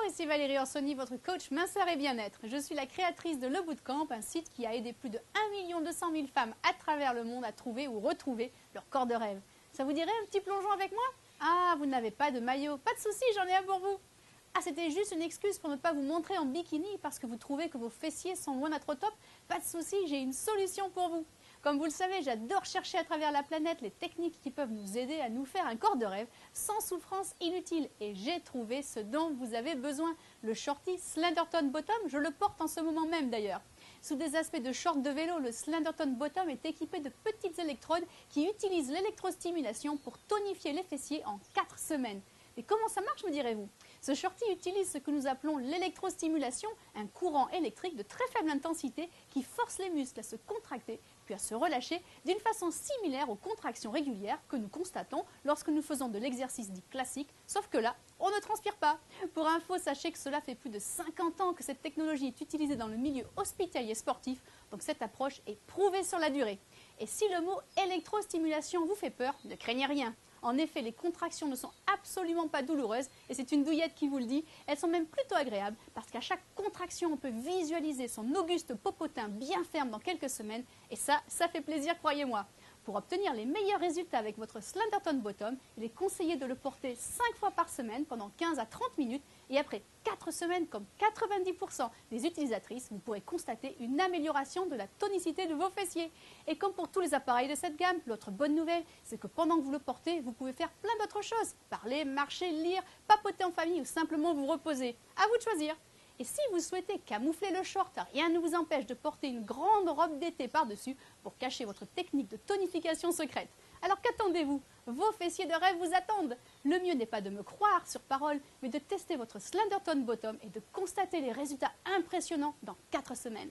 ici Valérie Orsoni, votre coach minceur et bien-être. Je suis la créatrice de Le Bootcamp, un site qui a aidé plus de 1 200 000 femmes à travers le monde à trouver ou retrouver leur corps de rêve. Ça vous dirait un petit plongeon avec moi? Ah, vous n'avez pas de maillot, pas de souci, j'en ai un pour vous. Ah, c'était juste une excuse pour ne pas vous montrer en bikini parce que vous trouvez que vos fessiers sont loin d'être au top? Pas de souci, j'ai une solution pour vous. Comme vous le savez, j'adore chercher à travers la planète les techniques qui peuvent nous aider à nous faire un corps de rêve sans souffrance inutile. Et j'ai trouvé ce dont vous avez besoin. Le shorty Slenderton Bottom, je le porte en ce moment même d'ailleurs. Sous des aspects de short de vélo, le Slenderton Bottom est équipé de petites électrodes qui utilisent l'électrostimulation pour tonifier les fessiers en 4 semaines. Et comment ça marche, me direz-vous? Ce shorty utilise ce que nous appelons l'électrostimulation, un courant électrique de très faible intensité qui force les muscles à se contracter puis à se relâcher d'une façon similaire aux contractions régulières que nous constatons lorsque nous faisons de l'exercice dit classique, sauf que là, on ne transpire pas. Pour info, sachez que cela fait plus de 50 ans que cette technologie est utilisée dans le milieu hospitalier sportif, donc cette approche est prouvée sur la durée. Et si le mot électrostimulation vous fait peur, ne craignez rien. En effet, les contractions ne sont absolument pas douloureuses et c'est une douillette qui vous le dit. Elles sont même plutôt agréables parce qu'à chaque contraction, on peut visualiser son auguste popotin bien ferme dans quelques semaines et ça fait plaisir, croyez-moi. Pour obtenir les meilleurs résultats avec votre Slenderton Bottom, il est conseillé de le porter 5 fois par semaine pendant 15 à 30 minutes et après 4 semaines, comme 90% des utilisatrices, vous pourrez constater une amélioration de la tonicité de vos fessiers. Et comme pour tous les appareils de cette gamme, l'autre bonne nouvelle, c'est que pendant que vous le portez, vous pouvez faire plein d'autres choses. Parler, marcher, lire, papoter en famille ou simplement vous reposer. À vous de choisir. Et si vous souhaitez camoufler le short, rien ne vous empêche de porter une grande robe d'été par-dessus pour cacher votre technique de tonification secrète. Alors qu'attendez-vous? Vos fessiers de rêve vous attendent. Le mieux n'est pas de me croire sur parole, mais de tester votre Slenderton Bottom et de constater les résultats impressionnants dans 4 semaines.